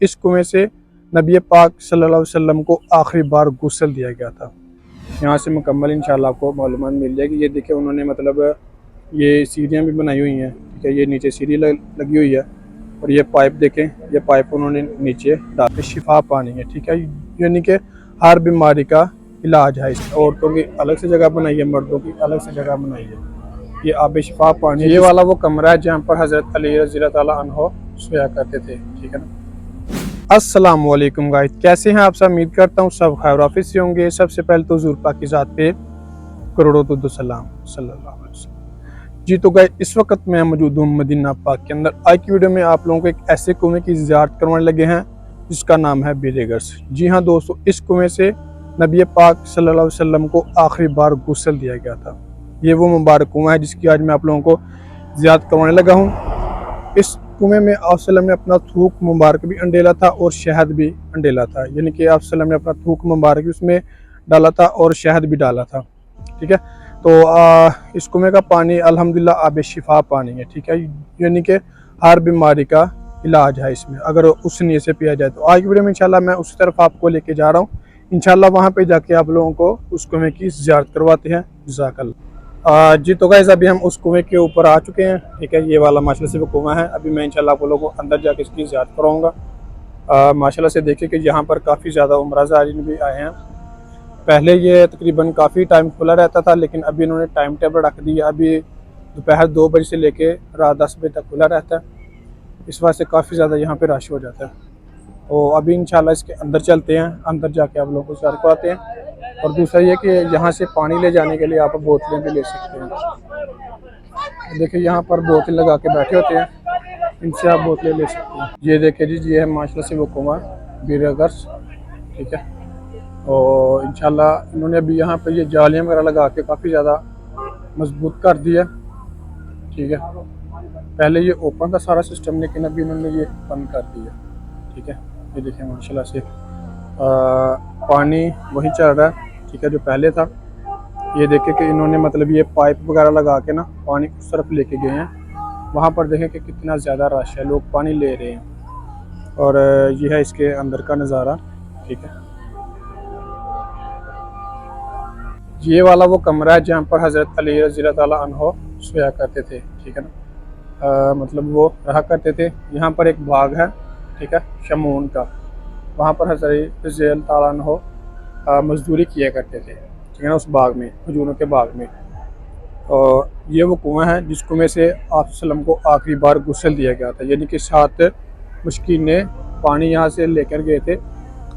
इस कुएं से नबी पाक सल्लल्लाहु अलैहि वसल्लम को आखिरी बार गुस्ल दिया गया था। यहाँ से मुकम्मल इंशाल्लाह आपको मालूमात मिल जाएगी। ये देखिए उन्होंने मतलब ये सीढ़ियाँ भी बनाई हुई हैं, ठीक है। ये नीचे सीढ़ी लगी हुई है और ये पाइप देखें, ये पाइप उन्होंने नीचे डाल शिफा पानी है, ठीक है। यानी कि हर बीमारी का इलाज है। इस औरतों की अलग से जगह बनाई है, मर्दों की अलग से जगह बनाई है। ये आब शिफा पानी, ये वाला वो कमरा है जहाँ पर हज़रत अली रज़ी ताला अन्हो सोया करते थे, ठीक है ना। अस्सलाम वालेकुम गाइस, कैसे हैं आप सब? उम्मीद करता हूँ सब खैर ऑफिस से होंगे। सबसे पहले तो हुज़ूर पाक की ज़ात पे करोड़ों दुरूद सलाम सल्लल्लाहु अलैहि वसल्लम। जी तो गाइस, इस वक्त मैं मौजूद हूँ मदीना पाक के अंदर। आज की वीडियो में आप लोगों को एक ऐसे कुएं की ज़ियारत करवाने लगे हैं जिसका नाम है बीरेगर्स। जी हाँ दोस्तों, इस कुएं से नबी पाक सल्लल्लाहु अलैहि वसल्लम को आखिरी बार गुस्ल दिया गया था। ये वो मुबारक कुआं है जिसकी आज मैं आप लोगों को ज़ियारत करवाने लगा हूँ। इस कुएं में आप सल्लम ने अपना थूक मुबारक भी अंडेला था और शहद भी अंडेला था, यानी कि आप सल्लम ने अपना थूक मुबारक भी उसमें डाला था और शहद भी डाला था, ठीक है। तो इस कुएं का पानी अल्हम्दुलिल्लाह आब शिफा पानी है, ठीक है। यानी कि हर बीमारी का इलाज है इसमें, अगर उस नीयत से पिया जाए तो। आज की वीडियो में इंशाल्लाह मैं उसी तरफ आपको लेके जा रहा हूँ। इंशाल्लाह वहाँ पे जाके आप लोगों को उस कुएं की ज़ियारत करवाते हैं। जज़ाकल्लाह। जी तो गाइस, अभी हम उस कुएं के ऊपर आ चुके हैं, ठीक है। ये वाला माशाल्लाह से वो कुआं है। अभी मैं इंशाल्लाह आप लोगों को अंदर जाके इसकी ज़ियारत कराऊंगा। माशाल्लाह से देखिए कि यहाँ पर काफ़ी ज़्यादा उम्रा ज़ायरीन भी आए हैं। पहले ये तकरीबन काफ़ी टाइम खुला रहता था, लेकिन अभी इन्होंने टाइम टेबल रख दिया। अभी दोपहर 2 बजे से लेके रात 10 बजे तक खुला रहता है। इस वजह से काफ़ी ज़्यादा यहाँ पे रश हो जाता है। और अभी इंशाल्लाह इसके अंदर चलते हैं, अंदर जाके आप लोगों को ज़ियारत करवाते हैं। और दूसरा ये कि यहाँ से पानी ले जाने के लिए आप बोतलें भी ले सकते हैं। देखिए यहाँ पर बोतल लगा के बैठे होते हैं, इनसे आप बोतलें ले सकते हैं। ये देखिए जी, ये है माशाल्लाह से वो कुआं बीरेगर्स, ठीक है। और इंशाल्लाह इन्होंने अभी यहाँ पे ये जालियाँ वगैरह लगा के काफ़ी ज़्यादा मजबूत कर दिया, ठीक है। पहले ये ओपन था सारा सिस्टम, लेकिन अभी इन्होंने ये बंद कर दिया, ठीक है। ये देखिए माशाल्लाह से पानी वही चल रहा है, ठीक है, जो पहले था। ये देखें कि इन्होंने मतलब ये पाइप वगैरह लगा के ना पानी उस तरफ लेके गए हैं। वहाँ पर देखें कि कितना ज़्यादा रश है, लोग पानी ले रहे हैं। और ये है इसके अंदर का नज़ारा, ठीक है। ये वाला वो कमरा है जहाँ पर हज़रत अली रज़ी ताला अन्हो सोया करते थे, ठीक है ना। मतलब वो रहा करते थे। यहाँ पर एक बाग है, ठीक है, शमून का। वहाँ पर हज़रत रज़ी ताला अन्हो मजदूरी किया करते थे, ठीक है ना, उस बाग में, खजूरों के बाग में। और ये वो कुआं है जिस कुएं से आप सल्लम को आखिरी बार गुस्ल दिया गया था, यानी कि 7 मुश्किन ने पानी यहाँ से लेकर गए थे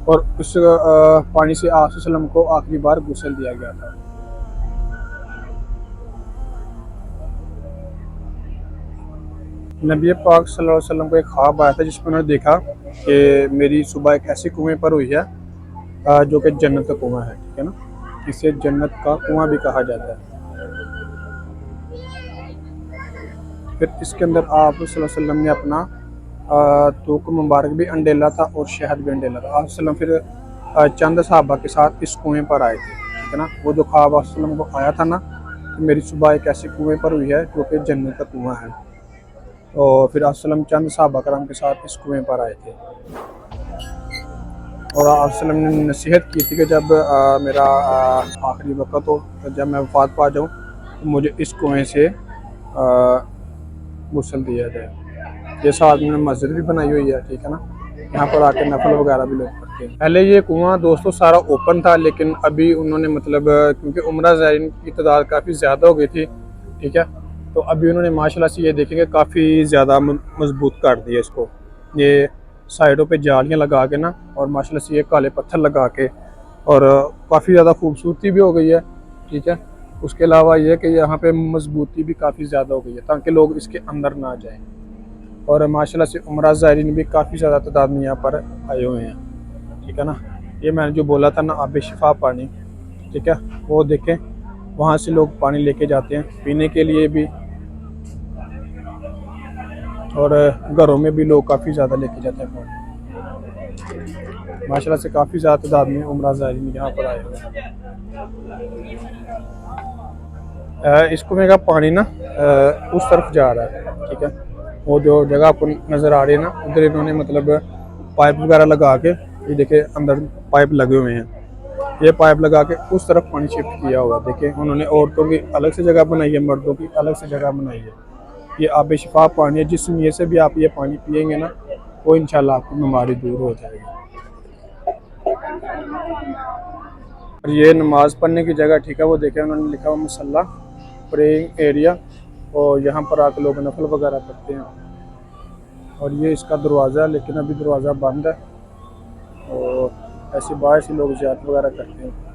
और उस पानी से आप सल्लम को आखिरी बार गुस्ल दिया गया था। नबी पाक सल्लल्लाहु अलैहि वसल्लम को एक ख्वाब आया था जिसमें उन्होंने देखा कि मेरी सुबह एक ऐसे कुएं पर हुई है जो कि जन्नत का कुआं है, ठीक है ना। इसे जन्नत का कुआं भी कहा जाता है। फिर इसके अंदर आप सल्लल्लाहु अलैहि वसल्लम ने अपना थूक मुबारक भी अंडेला था और शहद भी अंडेला था। आप सल्लम फिर चंद सहाबा के साथ इस कुएं पर आए थे, ठीक है ना। वो जो ख्वाब आप सल्लम को आया था ना कि मेरी सुबह एक ऐसे कुएं पर हुई है जो कि जन्नत का कुआं है। और फिर आप सल्लम चंद सहाबा कराम के साथ इस कुएं पर आए थे और आप सल्लम ने नसीहत की थी कि जब मेरा आखिरी वक्त हो, जब मैं वफात पा जाऊँ, तो मुझे इस कुएं से गुस्ल दिया जाए। ये साथ में मस्जिद भी बनाई हुई है, ठीक है ना। यहाँ पर आकर नफल वगैरह भी लोग पढ़ते हैं। पहले ये कुआं दोस्तों सारा ओपन था, लेकिन अभी उन्होंने मतलब क्योंकि उम्रा ज़ायरीन की तादाद काफ़ी ज़्यादा हो गई थी, ठीक है, तो अभी उन्होंने माशाल्लाह से ये देखेंगे काफ़ी ज़्यादा मजबूत कर दिया इसको। ये साइडों पे जालियाँ लगा के ना और माशाल्लाह से ये काले पत्थर लगा के और काफ़ी ज़्यादा खूबसूरती भी हो गई है, ठीक है। उसके अलावा ये कि यहाँ पे मजबूती भी काफ़ी ज़्यादा हो गई है ताकि लोग इसके अंदर ना जाएं। और माशाल्लाह से उम्रा ज़ायरीन भी काफ़ी ज़्यादा तादाद में यहाँ पर आए हुए हैं, ठीक है ना। ये मैंने जो बोला था ना आब शिफा पानी, ठीक है, वो देखें वहाँ से लोग पानी लेके जाते हैं पीने के लिए भी, और घरों में भी लोग काफ़ी ज़्यादा लेके जाते हैं पानी। माशाल्लाह से काफ़ी ज़्यादा तादाद में उम्रा ज़ायरीन यहाँ पर आए हुए हैं। इस कुएं का पानी ना उस तरफ जा रहा है, ठीक है। वो जो जगह आपको नज़र आ रही है ना, उधर इन्होंने मतलब पाइप वगैरह लगा के, ये देखिए अंदर पाइप लगे हुए हैं, ये पाइप लगा के उस तरफ पानी शिफ्ट किया हुआ है। देखिए उन्होंने औरतों की अलग से जगह बनाई है, मर्दों की अलग से जगह बनाई है। ये आब शिफा पानी है, जिस नीयत से भी आप ये पानी पिएंगे ना, वो इंशाल्लाह आपकी बीमारी दूर हो जाएगी। और ये नमाज़ पढ़ने की जगह, ठीक है, वो देखें उन्होंने लिखा हुआ मुसल्ला, प्रेइंग एरिया, और यहाँ पर आके लोग नफल वगैरह पढ़ते हैं। और ये इसका दरवाज़ा है, लेकिन अभी दरवाज़ा बंद है, और ऐसे बाहर से लोग ज़ियारत वगैरह करते हैं।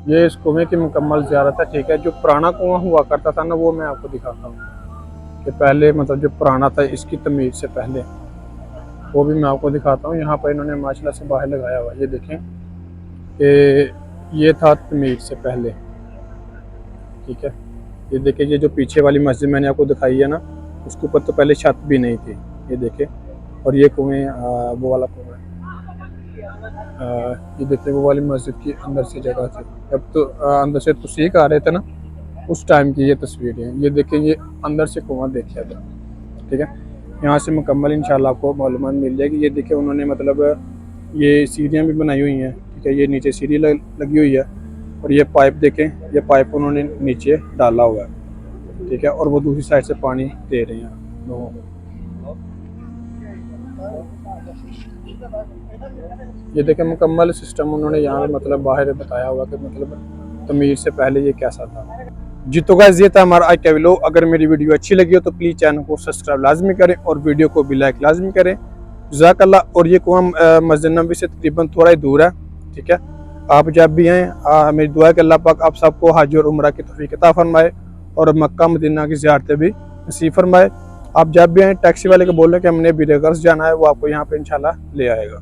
ये इस कुएँ की मुकम्मल ज़ियारत है, ठीक है। जो पुराना कुआँ हुआ करता था ना, वो मैं आपको दिखाता हूँ कि पहले मतलब जो पुराना था इसकी तमीर से पहले, वो भी मैं आपको दिखाता हूँ। यहाँ पर इन्होंने माशाल्लाह से बाहर लगाया हुआ है, ये देखें कि ये था तमीर से पहले, ठीक है। ये देखिए, ये जो पीछे वाली मस्जिद मैंने आपको दिखाई है ना, उसके ऊपर तो पहले छत भी नहीं थी, ये देखें। और ये कुएँ वो वाला कुआँ है, ये देखिए वो वाली मस्जिद की अंदर से जगह थी, जब तो अंदर से तस्वीर आ रहे थे ना, उस टाइम की ये तस्वीरें हैं। ये देखें, ये अंदर से कुआँ देखा था, ठीक है। यहाँ से मुकम्मल इंशाल्लाह आपको मालूमात मिल जाएगी। ये देखिए उन्होंने मतलब ये सीढ़ियाँ भी बनाई हुई हैं, ठीक है। ये नीचे सीढ़ी लगी हुई है, और ये पाइप देखें, ये पाइप उन्होंने नीचे डाला हुआ है, ठीक है। और वो दूसरी साइड से पानी दे रहे हैं लोगों को। ये देखें मुकम्मल सिस्टम उन्होंने यहाँ मतलब बाहर बताया हुआ कि मतलब तमीर से पहले ये कैसा था। जी तो गाइस, ये था हमारा आज का व्लॉग। अगर मेरी वीडियो अच्छी लगी हो तो प्लीज़ चैनल को सब्सक्राइब लाजमी करें और वीडियो को भी लाइक लाजमी करें। जज़ाकल्लाह। और ये कुआं मस्जिद नबवी से तकरीबन थोड़ा ही दूर है, ठीक है। आप जब भी आएँ, मेरी दुआ है कि अल्लाह पाक आप सबको हज और उम्रा की तौफीक अता फरमाए और मक्का मदीना की ज़ियारतें भी नसीब फरमाए। आप जब भी आएँ, टैक्सी वाले को बोलें कि हमने बीरगर्स जाना है, वो आपको यहाँ पे इंशाल्लाह ले आएगा।